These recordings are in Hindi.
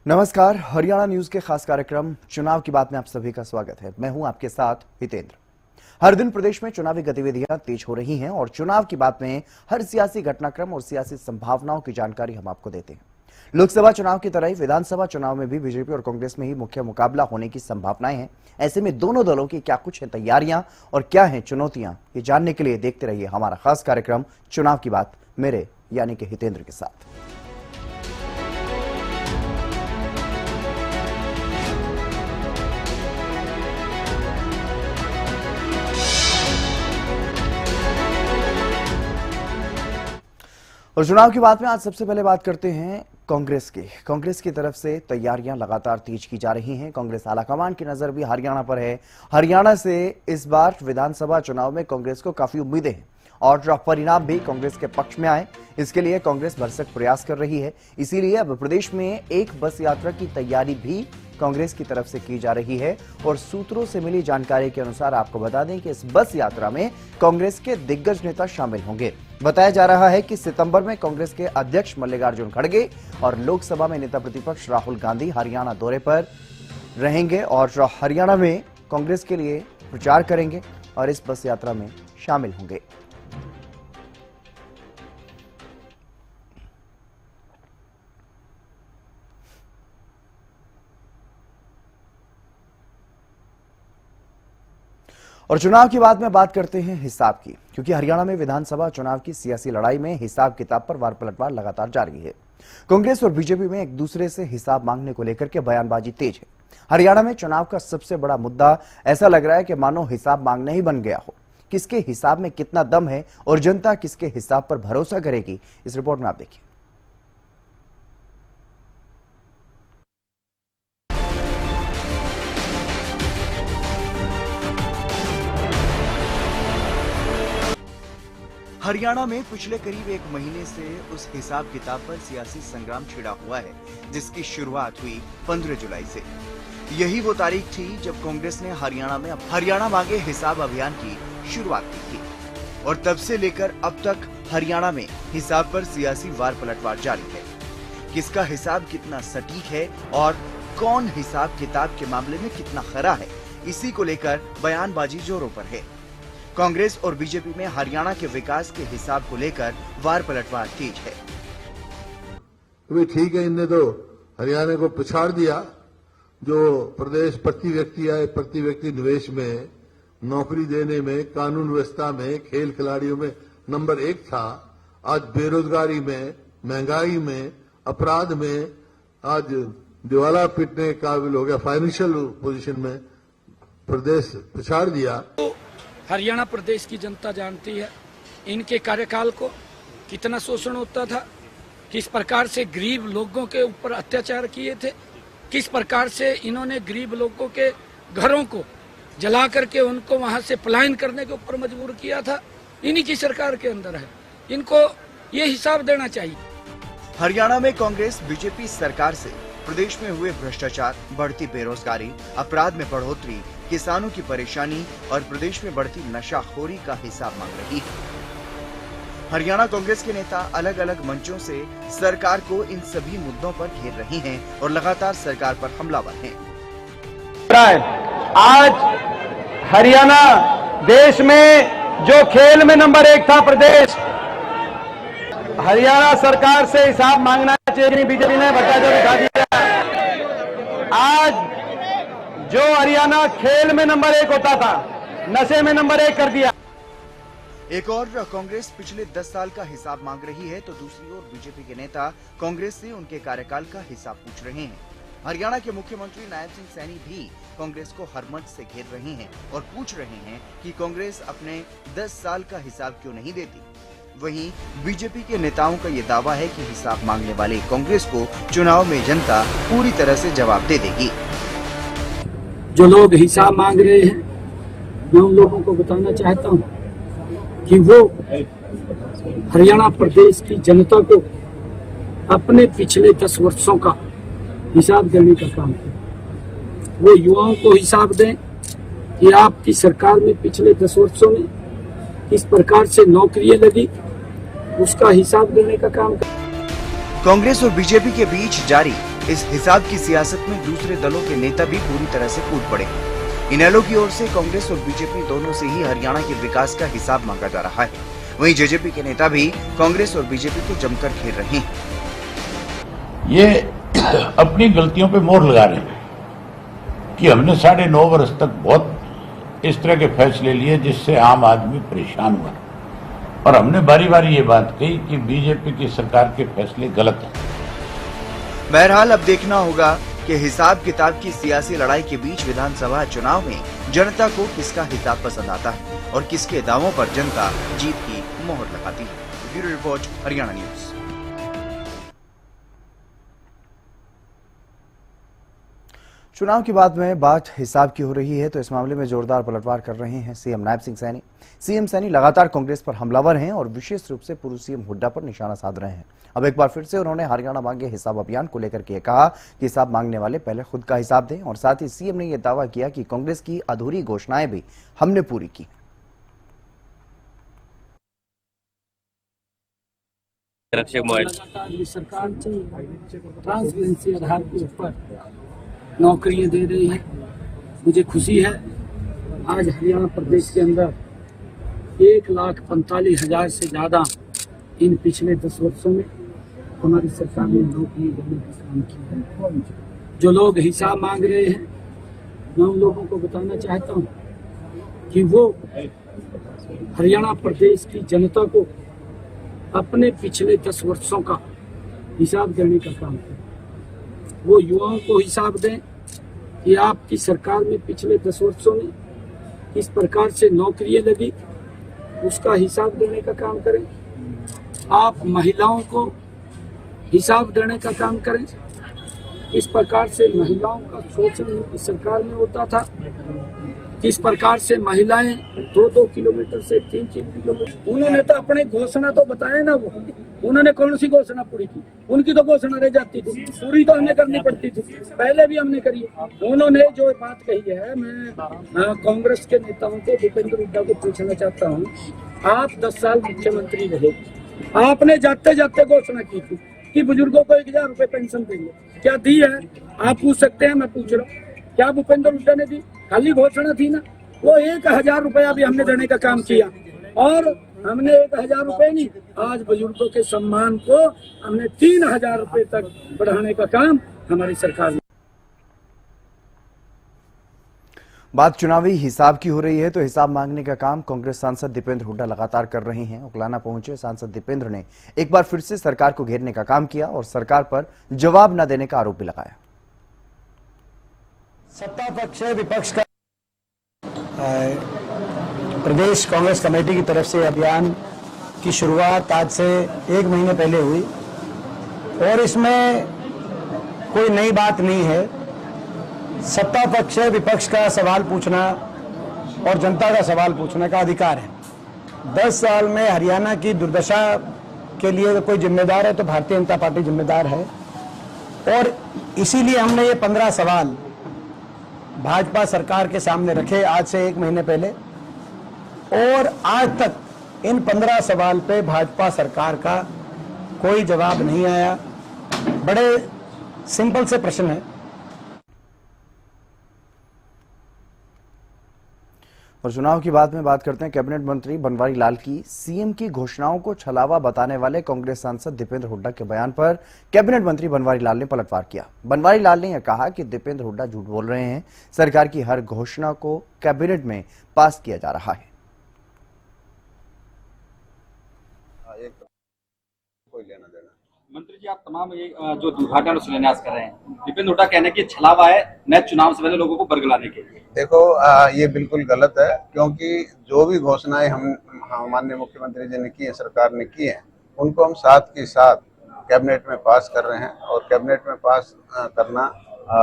नमस्कार, हरियाणा न्यूज के खास कार्यक्रम चुनाव की बात में आप सभी का स्वागत है। मैं हूं आपके साथ हितेंद्र। हर दिन प्रदेश में चुनावी गतिविधियां तेज हो रही हैं और चुनाव की बात में हर सियासी घटनाक्रम और सियासी संभावनाओं की जानकारी हम आपको देते हैं। लोकसभा चुनाव की तरह ही विधानसभा चुनाव में भी बीजेपी और कांग्रेस में ही मुख्य मुकाबला होने की संभावनाएं हैं। ऐसे में दोनों दलों की क्या कुछ है तैयारियां और क्या है चुनौतियां, ये जानने के लिए देखते रहिए हमारा खास कार्यक्रम चुनाव की बात मेरे यानी कि हितेंद्र के साथ। और चुनाव की बात में आज सबसे पहले बात करते हैं कांग्रेस की तरफ से तैयारियां लगातार तेज की जा रही हैं। कांग्रेस आलाकमान की नजर भी हरियाणा पर है। हरियाणा से इस बार विधानसभा चुनाव में कांग्रेस को काफी उम्मीदें हैं और परिणाम भी कांग्रेस के पक्ष में आए, इसके लिए कांग्रेस भरसक प्रयास कर रही है। इसीलिए अब प्रदेश में एक बस यात्रा की तैयारी भी कांग्रेस की तरफ से की जा रही है और सूत्रों से मिली जानकारी के अनुसार आपको बता दें कि इस बस यात्रा में कांग्रेस के दिग्गज नेता शामिल होंगे। बताया जा रहा है कि सितंबर में कांग्रेस के अध्यक्ष मल्लिकार्जुन खड़गे और लोकसभा में नेता प्रतिपक्ष राहुल गांधी हरियाणा दौरे पर रहेंगे और हरियाणा में कांग्रेस के लिए प्रचार करेंगे और इस बस यात्रा में शामिल होंगे। और चुनाव की बात में बात करते हैं हिसाब की, क्योंकि हरियाणा में विधानसभा चुनाव की सियासी लड़ाई में हिसाब किताब पर वार पलटवार लगातार जारी है। कांग्रेस और बीजेपी में एक दूसरे से हिसाब मांगने को लेकर के बयानबाजी तेज है। हरियाणा में चुनाव का सबसे बड़ा मुद्दा ऐसा लग रहा है कि मानो हिसाब मांगने ही बन गया हो। किसके हिसाब में कितना दम है और जनता किसके हिसाब पर भरोसा करेगी, इस रिपोर्ट में आप देखिए। हरियाणा में पिछले करीब एक महीने से उस हिसाब किताब पर सियासी संग्राम छिड़ा हुआ है जिसकी शुरुआत हुई 15 जुलाई से। यही वो तारीख थी जब कांग्रेस ने हरियाणा मांगे हिसाब अभियान की शुरुआत की थी और तब से लेकर अब तक हरियाणा में हिसाब पर सियासी वार पलटवार जारी है। किसका हिसाब कितना सटीक है और कौन हिसाब किताब के मामले में कितना खरा है, इसी को लेकर बयानबाजी जोरों पर है। कांग्रेस और बीजेपी में हरियाणा के विकास के हिसाब को लेकर वार पलटवार तेज है। ठीक है, इनने तो हरियाणा को पछाड़ दिया। जो प्रदेश प्रति व्यक्ति निवेश में, नौकरी देने में, कानून व्यवस्था में, खेल खिलाड़ियों में नंबर 1 था, आज बेरोजगारी में, महंगाई में, अपराध में आज दिवाला पीटने काबिल हो गया। फाइनेंशियल पोजीशन में प्रदेश पछाड़ दिया। हरियाणा प्रदेश की जनता जानती है इनके कार्यकाल को कितना शोषण होता था, किस प्रकार से गरीब लोगों के ऊपर अत्याचार किए थे, किस प्रकार से इन्होंने गरीब लोगों के घरों को जला करके उनको वहां से पलायन करने के ऊपर मजबूर किया था। इन्हीं की सरकार के अंदर है, इनको ये हिसाब देना चाहिए। हरियाणा में कांग्रेस बीजेपी सरकार से प्रदेश में हुए भ्रष्टाचार, बढ़ती बेरोजगारी, अपराध में बढ़ोतरी, किसानों की परेशानी और प्रदेश में बढ़ती नशाखोरी का हिसाब मांग रही है। हरियाणा कांग्रेस के नेता अलग अलग मंचों से सरकार को इन सभी मुद्दों पर घेर रहे हैं और लगातार सरकार पर हमलावर हैं। आज हरियाणा देश में जो खेल में नंबर 1 था प्रदेश, हरियाणा सरकार से हिसाब मांगना चाहिए। बीजेपी ने भ्रष्टाचार दिखा दिया। आज जो हरियाणा खेल में नंबर 1 होता था, नशे में नंबर 1 कर दिया। एक और कांग्रेस पिछले 10 साल का हिसाब मांग रही है तो दूसरी ओर बीजेपी के नेता कांग्रेस से उनके कार्यकाल का हिसाब पूछ रहे हैं। हरियाणा के मुख्यमंत्री नायब सिंह सैनी भी कांग्रेस को हर मंच से घेर रहे हैं और पूछ रहे हैं कि कांग्रेस अपने 10 साल का हिसाब क्यों नहीं देती। वहीं बीजेपी के नेताओं का ये दावा है कि हिसाब मांगने वाले कांग्रेस को चुनाव में जनता पूरी तरह से जवाब दे देगी। जो लोग हिसाब मांग रहे हैं, मैं उन लोगों को बताना चाहता हूं कि वो हरियाणा प्रदेश की जनता को अपने पिछले 10 वर्षों का हिसाब देने का काम करें। वो युवाओं को हिसाब दें कि आपकी सरकार में पिछले 10 वर्षों में किस प्रकार से नौकरियां लगी, उसका हिसाब देने का काम करें। कांग्रेस और बीजेपी के बीच जारी इस हिसाब की सियासत में दूसरे दलों के नेता भी पूरी तरह से कूद पड़े। इनेलो की ओर से कांग्रेस और बीजेपी दोनों से ही हरियाणा के विकास का हिसाब मांगा जा रहा है। वहीं जेजेपी के नेता भी कांग्रेस और बीजेपी को जमकर घेर रहे हैं। ये अपनी गलतियों पे मोहर लगा रहे हैं कि हमने 9.5 वर्ष तक बहुत इस तरह के फैसले लिए जिससे आम आदमी परेशान हुआ, और हमने बारी बारी ये बात कही कि बीजेपी की सरकार के फैसले गलत हैं। बहरहाल अब देखना होगा कि हिसाब किताब की सियासी लड़ाई के बीच विधानसभा चुनाव में जनता को किसका हिसाब पसंद आता है और किसके दावों पर जनता जीत की मोहर लगाती है। Bureau report, Haryana news. चुनाव की बाद में बात हिसाब की हो रही है तो इस मामले में जोरदार पलटवार कर रहे हैं सीएम नायब सिंह सैनी। सीएम सैनी लगातार कांग्रेस पर हमलावर हैं और विशेष रूप से पूर्व सीएम हुड्डा पर निशाना साध रहे हैं। अब एक बार फिर से उन्होंने हरियाणा मांगे हिसाब अभियान को लेकर के कहा कि हिसाब मांगने वाले पहले खुद का हिसाब दें, और साथ ही सीएम ने यह दावा किया कि कांग्रेस की अधूरी घोषणाएं भी हमने पूरी की। सरकार ट्रांसपेरेंसी आधार के ऊपर नौकरियां दे रही है। मुझे खुशी है आज हरियाणा प्रदेश के अंदर 1,45,000 से ज्यादा इन पिछले 10 वर्षों में हमारी सरकार ने नौकरी देने का काम किया है। जो लोग हिसाब मांग रहे हैं, मैं उन लोगों को बताना चाहता हूं कि वो हरियाणा प्रदेश की जनता को अपने पिछले 10 वर्षों का हिसाब देने का काम करें। वो युवाओं को हिसाब दें कि आपकी सरकार में पिछले 10 वर्षों में किस प्रकार से नौकरियां लगी, उसका हिसाब देने का काम करें। आप महिलाओं को हिसाब देने का काम करें। किस प्रकार से महिलाओं का शोषण उनकी सरकार में होता था, किस प्रकार से महिलाएं 2-2 किलोमीटर से 3-3 किलोमीटर। उन्होंने तो अपने घोषणा तो बताए ना, वो उन्होंने कौन सी घोषणा पूरी की? उनकी तो घोषणा रह जाती थी, पूरी तो हमें करनी पड़ती थी, पहले भी हमने करी। उन्होंने जो बात कही है, मैं कांग्रेस के नेताओं को, भूपेंद्र हुड्डा को पूछना चाहता हूँ, आप 10 साल मुख्यमंत्री रहे, आपने जाते जाते घोषणा की थी कि बुजुर्गों को 1,000 रुपए पेंशन देंगे, क्या दी है? आप पूछ सकते हैं, मैं पूछ रहा हूँ, क्या भूपेंद्र हुड्डा ने दी? खाली घोषणा थी ना। वो 1,000 रुपया भी हमने देने का काम किया, और हमने 1,000 रुपए नहीं, आज बुजुर्गों के सम्मान को हमने 3,000 रुपए तक बढ़ाने का काम हमारी सरकार ने। बात चुनावी हिसाब की हो रही है तो हिसाब मांगने का काम कांग्रेस सांसद दीपेंद्र हुड्डा लगातार कर रहे हैं। उकलाना पहुंचे सांसद दीपेंद्र ने एक बार फिर से सरकार को घेरने का काम किया और सरकार पर जवाब न देने का आरोप भी लगाया। सत्ता पक्ष विपक्ष का प्रदेश कांग्रेस कमेटी की तरफ से अभियान की शुरुआत आज से 1 महीने पहले हुई, और इसमें कोई नई बात नहीं है। सत्ता पक्ष विपक्ष का सवाल पूछना और जनता का सवाल पूछने का अधिकार है। 10 साल में हरियाणा की दुर्दशा के लिए कोई जिम्मेदार है तो भारतीय जनता पार्टी जिम्मेदार है, और इसीलिए हमने ये 15 सवाल भाजपा सरकार के सामने रखे आज से 1 महीने पहले, और आज तक इन 15 सवाल पे भाजपा सरकार का कोई जवाब नहीं आया। बड़े सिंपल से प्रश्न है। और चुनाव की बात में बात करते हैं कैबिनेट मंत्री बनवारी लाल की। सीएम की घोषणाओं को छलावा बताने वाले कांग्रेस सांसद दीपेंद्र हुड्डा के बयान पर कैबिनेट मंत्री बनवारी लाल ने पलटवार किया। बनवारी लाल ने यह कहा कि दीपेंद्र हुड्डा झूठ बोल रहे हैं, सरकार की हर घोषणा को कैबिनेट में पास किया जा रहा है। मंत्री जी, आप तमाम ये जो दुर्घटना और शिलान्यास कर रहे हैं, दीपेंद्र हुड्डा कहने की छलावा है नए चुनाव से पहले लोगों को बरगलाने के लिए। देखो, ये बिल्कुल गलत है, क्योंकि जो भी घोषणाएं हम माननीय मुख्यमंत्री जी ने की है, सरकार ने की है, उनको हम साथ के साथ कैबिनेट में पास कर रहे हैं, और कैबिनेट में पास करना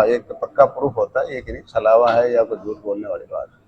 एक पक्का प्रूफ होता है, ये कि नहीं छलावा है या कोई झूठ बोलने वाली बात है।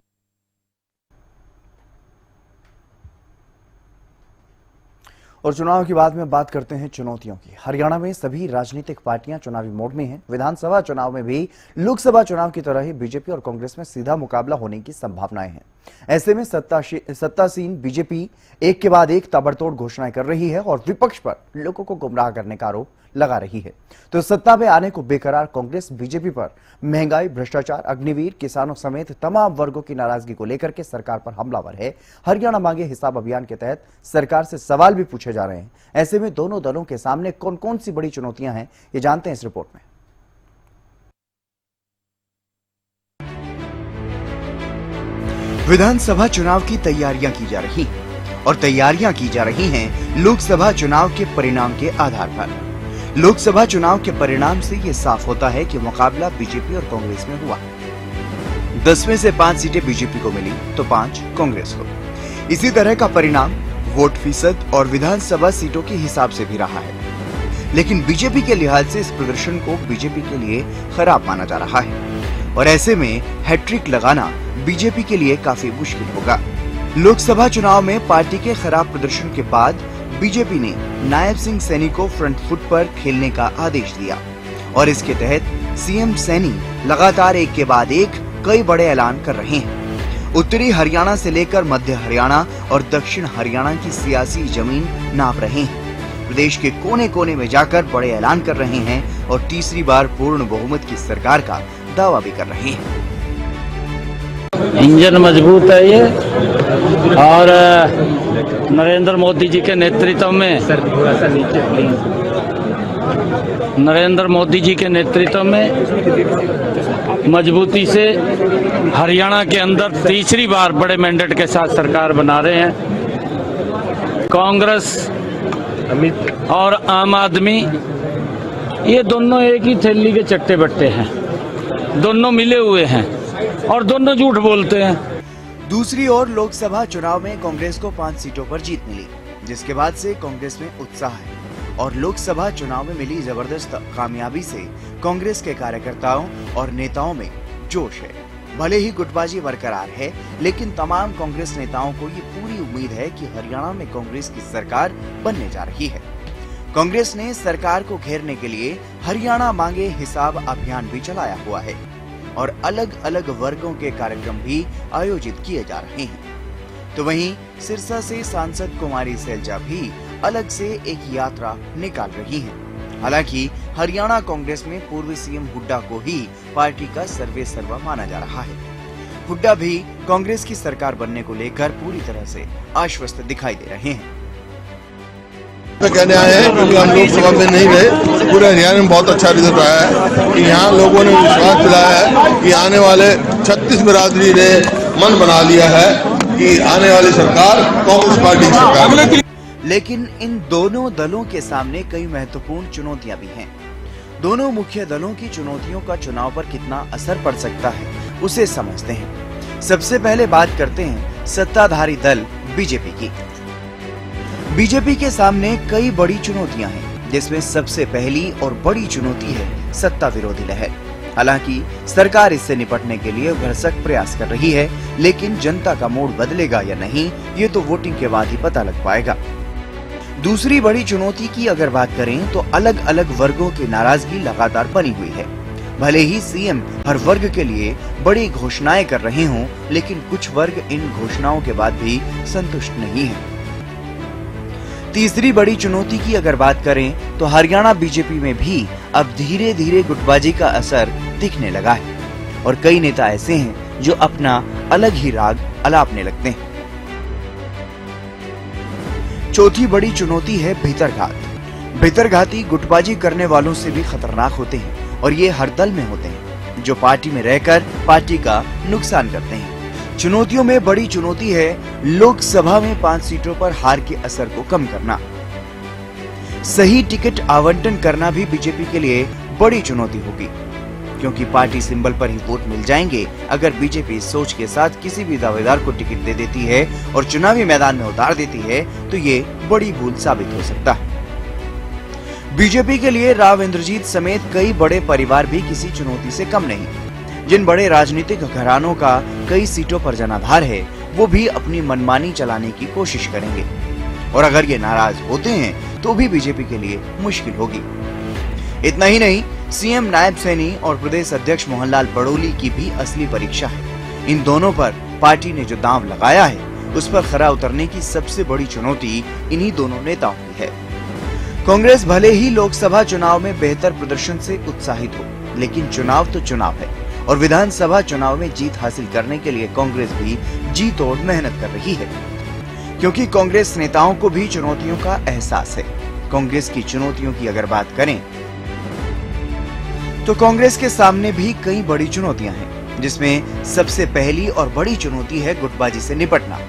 और चुनाव की बाद में बात करते हैं चुनौतियों की। हरियाणा में सभी राजनीतिक पार्टियां चुनावी मोड में हैं। विधानसभा चुनाव में भी लोकसभा चुनाव की तरह ही बीजेपी और कांग्रेस में सीधा मुकाबला होने की संभावनाएं हैं। ऐसे में सत्तासीन बीजेपी एक के बाद एक ताबड़तोड़ घोषणाएं कर रही है और विपक्ष पर लोगों को गुमराह करने का आरोप लगा रही है। तो सत्ता में आने को बेकरार कांग्रेस बीजेपी पर महंगाई, भ्रष्टाचार, अग्निवीर, किसानों समेत तमाम वर्गों की नाराजगी को लेकर के सरकार पर हमलावर है। हरियाणा मांगे हिसाब अभियान के तहत सरकार से सवाल भी पूछे जा रहे हैं। ऐसे में दोनों दलों के सामने कौन कौन सी बड़ी चुनौतियां हैं, ये जानते हैं इस रिपोर्ट में। विधानसभा चुनाव की तैयारियां की जा रही हैं और तैयारियां की जा रही हैं लोकसभा चुनाव के परिणाम के आधार पर। लोकसभा चुनाव के परिणाम से ये साफ होता है कि मुकाबला बीजेपी और कांग्रेस में हुआ। 10 में से 5 सीटें बीजेपी को मिली तो 5 कांग्रेस को। इसी तरह का परिणाम वोट फीसद और विधानसभा सीटों के हिसाब से भी रहा है। लेकिन बीजेपी के लिहाज से इस प्रदर्शन को बीजेपी के लिए खराब माना जा रहा है और ऐसे में हैट्रिक लगाना बीजेपी के लिए काफी मुश्किल होगा। लोकसभा चुनाव में पार्टी के खराब प्रदर्शन के बाद बीजेपी ने नायब सिंह सैनी को फ्रंट फुट पर खेलने का आदेश दिया और इसके तहत सीएम सैनी लगातार एक के बाद एक कई बड़े ऐलान कर रहे हैं। उत्तरी हरियाणा से लेकर मध्य हरियाणा और दक्षिण हरियाणा की सियासी जमीन नाप रहे हैं। प्रदेश के कोने कोने में जाकर बड़े ऐलान कर रहे हैं और तीसरी बार पूर्ण बहुमत की सरकार का दावा भी कर रहे हैं। इंजन मजबूत है ये और नरेंद्र मोदी जी के नेतृत्व में मजबूती से हरियाणा के अंदर तीसरी बार बड़े मैंडेट के साथ सरकार बना रहे हैं। कांग्रेस और आम आदमी ये दोनों एक ही थैली के चट्टे बट्टे हैं, दोनों मिले हुए हैं और दोनों झूठ बोलते हैं। दूसरी ओर लोकसभा चुनाव में कांग्रेस को 5 सीटों पर जीत मिली, जिसके बाद से कांग्रेस में उत्साह है और लोकसभा चुनाव में मिली जबरदस्त कामयाबी से कांग्रेस के कार्यकर्ताओं और नेताओं में जोश है। भले ही गुटबाजी बरकरार है, लेकिन तमाम कांग्रेस नेताओं को ये पूरी उम्मीद है कि हरियाणा में कांग्रेस की सरकार बनने जा रही है। कांग्रेस ने सरकार को घेरने के लिए हरियाणा मांगे हिसाब अभियान भी चलाया हुआ है और अलग अलग वर्गों के कार्यक्रम भी आयोजित किए जा रहे हैं। तो वहीं सिरसा से सांसद कुमारी सैलजा भी अलग से एक यात्रा निकाल रही हैं। हालांकि हरियाणा कांग्रेस में पूर्व सीएम हुड्डा को ही पार्टी का सर्वे सर्वा माना जा रहा है। हुड्डा भी कांग्रेस की सरकार बनने को लेकर पूरी तरह से आश्वस्त दिखाई दे रहे हैं। कहने आए हैं क्योंकि हम लोकसभा में नहीं रहे, पूरे हरियाणा में बहुत अच्छा रिजल्ट आया है कि यहाँ लोगों ने विश्वास दिलाया है कि आने वाले 36 बिरादरी ने मन बना लिया है कि आने वाली सरकार कांग्रेस पार्टी की सरकार है। लेकिन इन दोनों दलों के सामने कई महत्वपूर्ण चुनौतियां भी हैं। दोनों मुख्य दलों की चुनौतियों का चुनाव पर कितना असर पड़ सकता है, उसे समझते हैं। सबसे पहले बात करते हैं सत्ताधारी दल बीजेपी की। बीजेपी के सामने कई बड़ी चुनौतियां हैं, जिसमें सबसे पहली और बड़ी चुनौती है सत्ता विरोधी लहर। हालांकि सरकार इससे निपटने के लिए भरसक प्रयास कर रही है, लेकिन जनता का मूड बदलेगा या नहीं, ये तो वोटिंग के बाद ही पता लग पाएगा। दूसरी बड़ी चुनौती की अगर बात करें तो अलग अलग वर्गों की नाराजगी लगातार बनी हुई है। भले ही सीएम हर वर्ग के लिए बड़ी घोषणाएं कर रहे हों, लेकिन कुछ वर्ग इन घोषणाओं के बाद भी संतुष्ट नहीं है। तीसरी बड़ी चुनौती की अगर बात करें तो हरियाणा बीजेपी में भी अब धीरे धीरे गुटबाजी का असर दिखने लगा है और कई नेता ऐसे हैं जो अपना अलग ही राग अलापने लगते हैं। चौथी बड़ी चुनौती है भीतरघात। भीतरघाती गुटबाजी करने वालों से भी खतरनाक होते हैं और ये हर दल में होते हैं, जो पार्टी में रहकर पार्टी का नुकसान करते हैं। चुनौतियों में बड़ी चुनौती है लोकसभा में 5 सीटों पर हार के असर को कम करना। सही टिकट आवंटन करना भी बीजेपी के लिए बड़ी चुनौती होगी, क्योंकि पार्टी सिंबल पर ही वोट मिल जाएंगे। अगर बीजेपी इस सोच के साथ किसी भी दावेदार को टिकट दे देती है और चुनावी मैदान में उतार देती है तो ये बड़ी भूल साबित हो सकता है। बीजेपी के लिए राव इंद्रजीत समेत कई बड़े परिवार भी किसी चुनौती से कम नहीं। जिन बड़े राजनीतिक घरानों का कई सीटों पर जनाधार है, वो भी अपनी मनमानी चलाने की कोशिश करेंगे और अगर ये नाराज होते हैं तो भी बीजेपी के लिए मुश्किल होगी। इतना ही नहीं, सीएम नायब सैनी और प्रदेश अध्यक्ष मोहनलाल बड़ोली की भी असली परीक्षा है। इन दोनों पर पार्टी ने जो दांव लगाया है, उस पर खरा उतरने की सबसे बड़ी चुनौती इन्हीं दोनों नेताओं की है। कांग्रेस भले ही लोकसभा चुनाव में बेहतर प्रदर्शन से उत्साहित हो, लेकिन चुनाव तो चुनाव है और विधानसभा चुनाव में जीत हासिल करने के लिए कांग्रेस भी जी तोड़ मेहनत कर रही है, क्योंकि कांग्रेस नेताओं को भी चुनौतियों का एहसास है। कांग्रेस की चुनौतियों की अगर बात करें तो कांग्रेस के सामने भी कई बड़ी चुनौतियां हैं, जिसमें सबसे पहली और बड़ी चुनौती है गुटबाजी से निपटना।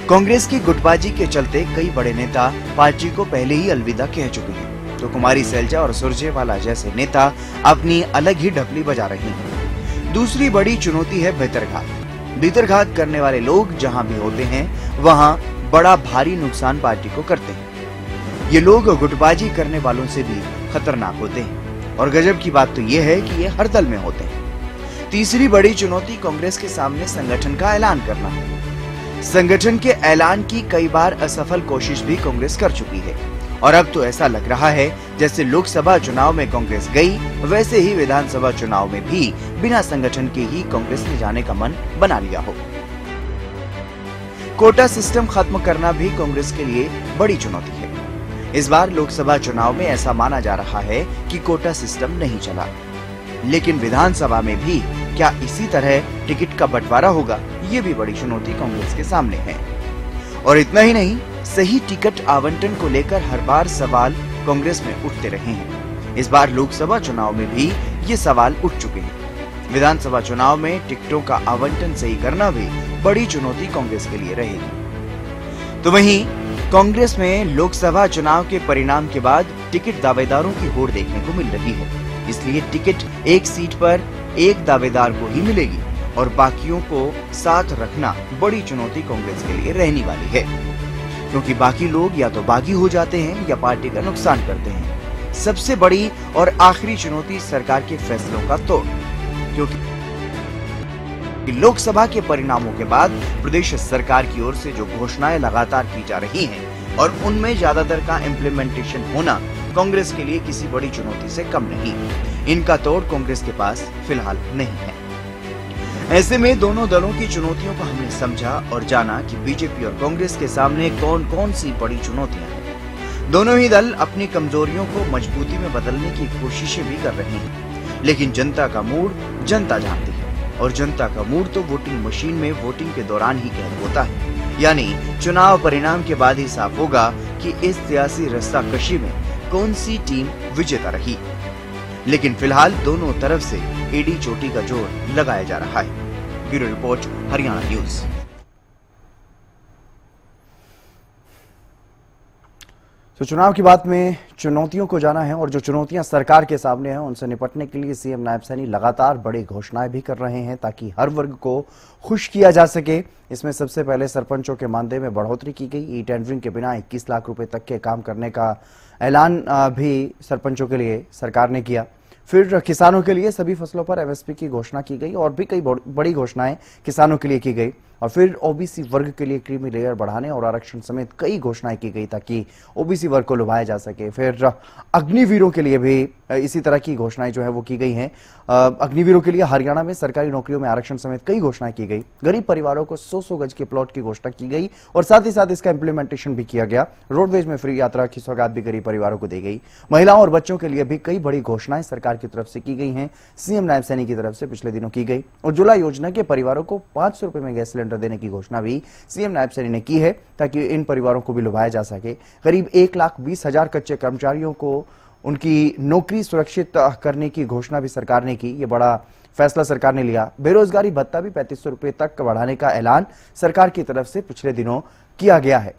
कांग्रेस की गुटबाजी के चलते कई बड़े नेता पार्टी को पहले ही अलविदा कह चुके हैं, तो कुमारी सैलजा और सुरजेवाला जैसे नेता अपनी अलग ही ढपली बजा रहे हैं। दूसरी बड़ी चुनौती है भीतरघात। भीतरघात करने वाले लोग जहां भी होते हैं वहां बड़ा भारी नुकसान पार्टी को करते हैं। ये लोग गुटबाजी करने वालों से भी खतरनाक होते हैं और गजब की बात तो ये है कि ये हर दल में होते हैं। तीसरी बड़ी चुनौती कांग्रेस के सामने संगठन का ऐलान करना है। संगठन के ऐलान की कई बार असफल कोशिश भी कांग्रेस कर चुकी है और अब तो ऐसा लग रहा है जैसे लोकसभा चुनाव में कांग्रेस गई, वैसे ही विधानसभा चुनाव में भी बिना संगठन के ही कांग्रेस ने जाने का मन बना लिया हो। कोटा सिस्टम खत्म करना भी कांग्रेस के लिए बड़ी चुनौती है। इस बार लोकसभा चुनाव में ऐसा माना जा रहा है कि कोटा सिस्टम नहीं चला, लेकिन विधानसभा में भी क्या इसी तरह टिकट का बंटवारा होगा, ये भी बड़ी चुनौती कांग्रेस के सामने है। और इतना ही नहीं, सही टिकट आवंटन को लेकर हर बार सवाल कांग्रेस में उठते रहे हैं। इस बार लोकसभा चुनाव में भी ये सवाल उठ चुके हैं। विधानसभा चुनाव में टिकटों का आवंटन सही करना भी बड़ी चुनौती कांग्रेस के लिए रहेगी। तो वहीं कांग्रेस में लोकसभा चुनाव के परिणाम के बाद टिकट दावेदारों की होड़ देखने को मिल रही है, इसलिए टिकट एक सीट पर एक दावेदार को ही मिलेगी और बाकियों को साथ रखना बड़ी चुनौती कांग्रेस के लिए रहने वाली है, क्योंकि बाकी लोग या तो बागी हो जाते हैं या पार्टी का नुकसान करते हैं। सबसे बड़ी और आखिरी चुनौती सरकार के फैसलों का तोड़, क्योंकि लोकसभा के परिणामों के बाद प्रदेश सरकार की ओर से जो घोषणाएं लगातार की जा रही हैं और उनमें ज्यादातर का इम्प्लीमेंटेशन होना कांग्रेस के लिए किसी बड़ी चुनौती से कम नहीं। इनका तोड़ कांग्रेस के पास फिलहाल नहीं है। ऐसे में दोनों दलों की चुनौतियों को हमने समझा और जाना कि बीजेपी और कांग्रेस के सामने कौन कौन सी बड़ी चुनौतियां हैं। दोनों ही दल अपनी कमजोरियों को मजबूती में बदलने की कोशिशें भी कर रहे हैं, लेकिन जनता का मूड जनता जानती है और जनता का मूड तो वोटिंग मशीन में वोटिंग के दौरान ही कैद होता है, यानी चुनाव परिणाम के बाद ही साफ होगा कि इस सियासी रस्साकशी में कौन सी टीम विजेता रही। लेकिन फिलहाल दोनों तरफ से एडी चोटी का जोर लगाया जा रहा है। Bureau report, Haryana news. तो चुनाव की बात में चुनौतियों को जाना है और जो चुनौतियां सरकार के सामने हैं उनसे निपटने के लिए सीएम नायब सैनी लगातार बड़ी घोषणाएं भी कर रहे हैं ताकि हर वर्ग को खुश किया जा सके। इसमें सबसे पहले सरपंचों के मानदेय में बढ़ोतरी की गई। ई टेंडरिंग के बिना 21 लाख रुपए तक के काम करने का ऐलान भी सरपंचों के लिए सरकार ने किया। फिर किसानों के लिए सभी फसलों पर एमएसपी की घोषणा की गई और भी कई बड़ी घोषणाएं किसानों के लिए की गई। और फिर ओबीसी वर्ग के लिए क्रीमी लेयर बढ़ाने और आरक्षण समेत कई घोषणाएं की गई ताकि ओबीसी वर्ग को लुभाया जा सके। फिर अग्निवीरों के लिए भी इसी तरह की घोषणाएं जो है वो की गई हैं। अग्निवीरों के लिए हरियाणा में सरकारी नौकरियों में आरक्षण समेत कई घोषणाएं की गई। गरीब परिवारों को 100 गज के प्लॉट की घोषणा की गई और साथ ही साथ इसका इंप्लीमेंटेशन भी किया गया। रोडवेज में फ्री यात्रा की सौगात भी गरीब परिवारों को दी गई। महिलाओं और बच्चों के लिए भी कई बड़ी घोषणाएं सरकार की तरफ से की गई हैं। सीएम नायब सैनी की तरफ से पिछले दिनों की गई। उज्ज्वला योजना के परिवारों को 500 रुपए में गैस सिलेंडर देने की घोषणा भी सीएम नायब सैनी ने की है ताकि इन परिवारों को भी लुभाया जा सके। करीब 1,20,000 कच्चे कर्मचारियों को उनकी नौकरी सुरक्षित करने की घोषणा भी सरकार ने की। ये बड़ा फैसला सरकार ने लिया। बेरोजगारी भत्ता भी 3500 रुपए तक बढ़ाने का ऐलान सरकार की तरफ से पिछले दिनों किया गया है।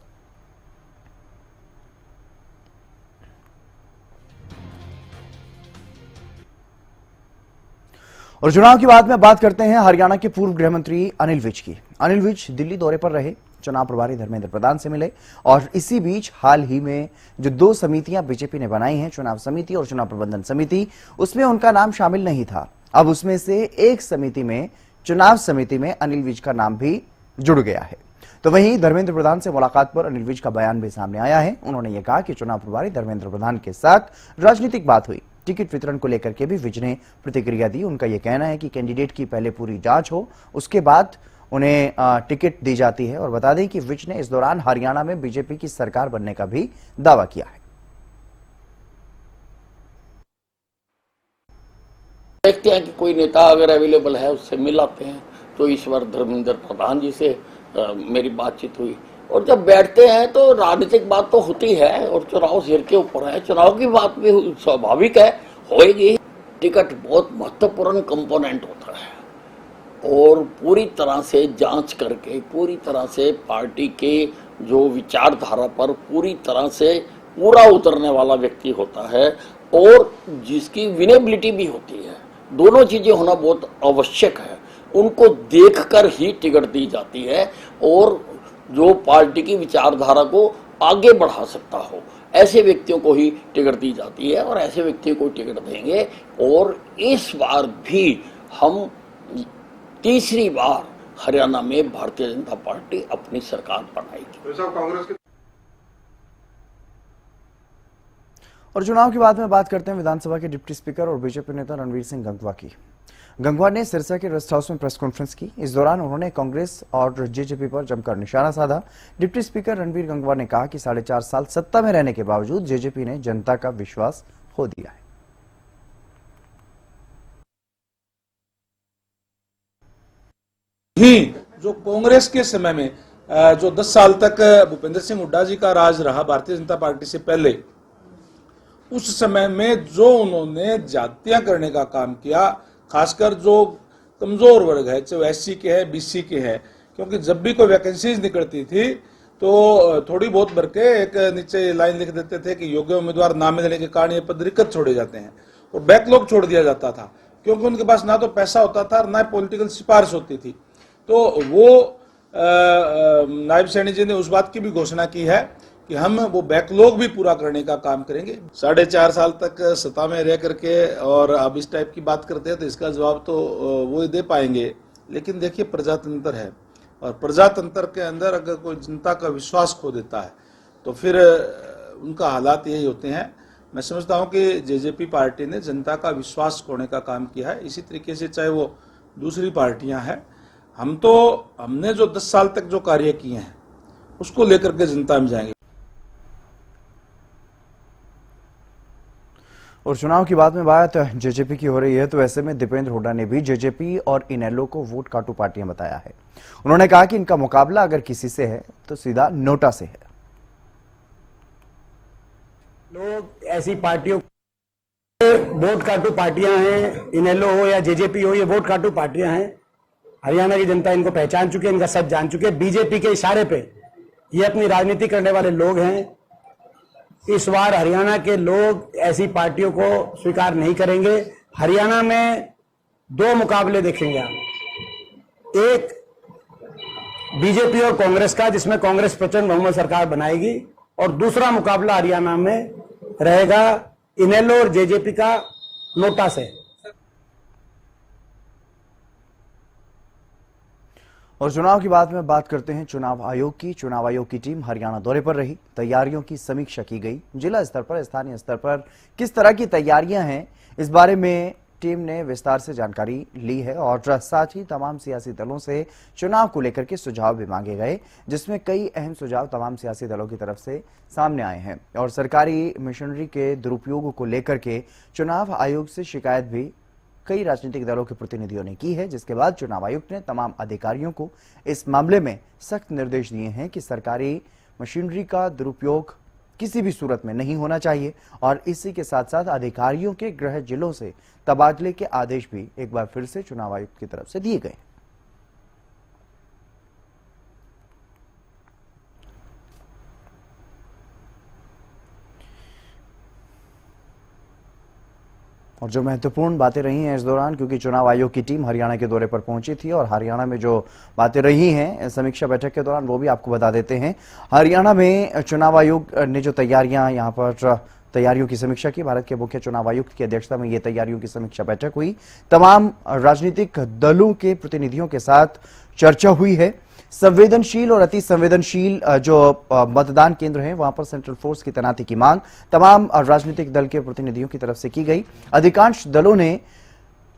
और चुनाव की बात करते हैं हरियाणा के पूर्व गृह मंत्री अनिल विज की। अनिल विज दिल्ली दौरे पर रहे, चुनाव प्रभारी धर्मेंद्र प्रधान से मिले और इसी बीच हाल ही में जो 2 समितियां बीजेपी ने बनाई हैं, चुनाव समिति और चुनाव प्रबंधन समिति, उसमें उनका नाम शामिल नहीं था। अब उसमें से एक समिति में, चुनाव समिति में अनिल विज का नाम भी जुड़ गया है। तो वहीं धर्मेंद्र प्रधान से मुलाकात पर अनिल विज का बयान भी सामने आया है। उन्होंने ये कहा कि चुनाव प्रभारी धर्मेंद्र प्रधान के साथ राजनीतिक बात हुई। टिकट वितरण को लेकर के भी विज ने प्रतिक्रिया दी। उनका यह कहना है कि कैंडिडेट की पहले पूरी जांच हो, उसके बाद उन्हें टिकट दी जाती है। और बता दें कि विज ने इस दौरान हरियाणा में बीजेपी की सरकार बनने का भी दावा किया है। देखते हैं कि कोई नेता अगर अवेलेबल है उससे मिलाते हैं। तो इस बार धर्मेंद्र प्रधान जी से मेरी बातचीत हुई और जब बैठते हैं तो राजनीतिक बात तो होती है और चुनाव सिर के ऊपर है, चुनाव की बात भी स्वाभाविक है, होएगी। टिकट बहुत महत्वपूर्ण कंपोनेंट होता है और पूरी तरह से जांच करके पूरी तरह से पार्टी के जो विचारधारा पर पूरी तरह से पूरा उतरने वाला व्यक्ति होता है और जिसकी विनेबिलिटी भी होती है। दोनों चीजें होना बहुत आवश्यक है। उनको देखकर ही टिकट दी जाती है और जो पार्टी की विचारधारा को आगे बढ़ा सकता हो ऐसे व्यक्तियों को ही टिकट दी जाती है और ऐसे व्यक्तियों को टिकट देंगे। और इस बार भी हम तीसरी बार हरियाणा में भारतीय जनता पार्टी अपनी सरकार बनाएगी। और चुनाव की बात में बात करते हैं विधानसभा के डिप्टी स्पीकर और बीजेपी नेता रणवीर सिंह गंगवा की। गंगवा ने सिरसा के रेस्ट हाउस में प्रेस कॉन्फ्रेंस की। इस दौरान उन्होंने कांग्रेस और जेजेपी पर जमकर निशाना साधा। डिप्टी स्पीकर रणवीर गंगवा ने कहा कि 4.5 साल सत्ता में रहने के बावजूद जेजेपी ने जनता का विश्वास खो दिया है। ही जो कांग्रेस के समय में जो 10 साल तक भूपेंद्र सिंह हुड्डा जी का राज रहा भारतीय जनता पार्टी से पहले, उस समय में जो उन्होंने जातियां करने का काम किया, खासकर जो कमजोर वर्ग है, चाहे एससी के है बीसी के है, क्योंकि जब भी कोई वैकेंसीज निकलती थी तो थोड़ी बहुत भर के एक नीचे लाइन लिख देते थे कि योग्य उम्मीदवार ना मिलने के कारण ये पद रिक्त छोड़े जाते हैं और बैकलॉग छोड़ दिया जाता था, क्योंकि उनके पास ना तो पैसा होता था ना पॉलिटिकल सिफारिश होती थी। तो वो नायब सैनी जी ने उस बात की भी घोषणा की है कि हम वो बैकलॉग भी पूरा करने का काम करेंगे। 4.5 साल तक सत्ता में रह करके और अब इस टाइप की बात करते हैं तो इसका जवाब तो वो ही दे पाएंगे। लेकिन देखिए, प्रजातंत्र है और प्रजातंत्र के अंदर अगर कोई जनता का विश्वास खो देता है तो फिर उनका हालात यही होते हैं। मैं समझता हूं कि जेजेपी पार्टी ने जनता का विश्वास खोने का काम किया है। इसी तरीके से चाहे वो दूसरी पार्टियां हैं, हमने जो 10 साल तक जो कार्य किए हैं उसको लेकर के जनता में जाएंगे। और चुनाव की बात में बात जेजेपी की हो रही है तो ऐसे में दीपेंद्र हुड्डा ने भी जेजेपी और इनेलो को वोट काटू पार्टियां बताया है। उन्होंने कहा कि इनका मुकाबला अगर किसी से है तो सीधा नोटा से है। लोग ऐसी पार्टियों वोट काटू पार्टियां हैं, इनेलो हो या जेजेपी हो, ये वोट काटू पार्टियां हैं। हरियाणा की जनता इनको पहचान चुकी है, इनका सच जान चुके हैं। बीजेपी के इशारे पे ये अपनी राजनीति करने वाले लोग हैं। इस बार हरियाणा के लोग ऐसी पार्टियों को स्वीकार नहीं करेंगे। हरियाणा में 2 मुकाबले देखेंगे आप, एक बीजेपी और कांग्रेस का, जिसमें कांग्रेस प्रचंड बहुमत सरकार बनाएगी, और दूसरा मुकाबला हरियाणा में रहेगा इनेलो और जेजेपी का नोटा से। और चुनाव की बात में बात करते हैं चुनाव आयोग की। चुनाव आयोग की टीम हरियाणा दौरे पर रही, तैयारियों की समीक्षा की गई। जिला स्तर पर, स्थानीय स्तर पर किस तरह की तैयारियां हैं, इस बारे में टीम ने विस्तार से जानकारी ली है और साथ ही तमाम सियासी दलों से चुनाव को लेकर के सुझाव भी मांगे गए, जिसमें कई अहम सुझाव तमाम सियासी दलों की तरफ से सामने आए हैं। और सरकारी मशीनरी के दुरुपयोग को लेकर के चुनाव आयोग से शिकायत भी कई राजनीतिक दलों के प्रतिनिधियों ने की है, जिसके बाद चुनाव आयुक्त ने तमाम अधिकारियों को इस मामले में सख्त निर्देश दिए हैं कि सरकारी मशीनरी का दुरुपयोग किसी भी सूरत में नहीं होना चाहिए। और इसी के साथ साथ अधिकारियों के गृह जिलों से तबादले के आदेश भी एक बार फिर से चुनाव आयुक्त की तरफ से दिए गए। और जो महत्वपूर्ण बातें रही हैं इस दौरान, क्योंकि चुनाव आयोग की टीम हरियाणा के दौरे पर पहुंची थी और हरियाणा में जो बातें रही हैं समीक्षा बैठक के दौरान वो भी आपको बता देते हैं। हरियाणा में चुनाव आयोग ने जो तैयारियां यहां पर तैयारियों की समीक्षा की, भारत के मुख्य चुनाव आयुक्त की अध्यक्षता में ये तैयारियों की समीक्षा बैठक हुई। तमाम राजनीतिक दलों के प्रतिनिधियों के साथ चर्चा हुई है। संवेदनशील और अति संवेदनशील जो मतदान केंद्र हैं वहां पर सेंट्रल फोर्स की तैनाती की मांग तमाम राजनीतिक दल के प्रतिनिधियों की तरफ से की गई। अधिकांश दलों ने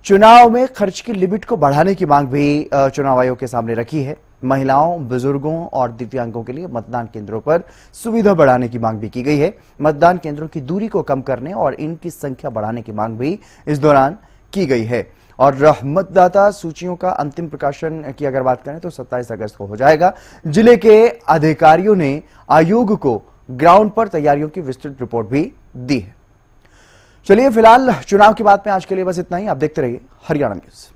चुनाव में खर्च की लिमिट को बढ़ाने की मांग भी चुनाव आयोग के सामने रखी है। महिलाओं, बुजुर्गों और दिव्यांगों के लिए मतदान केंद्रों पर सुविधा बढ़ाने की मांग भी की गई है। मतदान केंद्रों की दूरी को कम करने और इनकी संख्या बढ़ाने की मांग भी इस दौरान की गई है और मतदाता सूचियों का अंतिम प्रकाशन की अगर बात करें तो 27 अगस्त को हो जाएगा। जिले के अधिकारियों ने आयोग को ग्राउंड पर तैयारियों की विस्तृत रिपोर्ट भी दी है। चलिए फिलहाल चुनाव की बात में आज के लिए बस इतना ही। आप देखते रहिए हरियाणा न्यूज।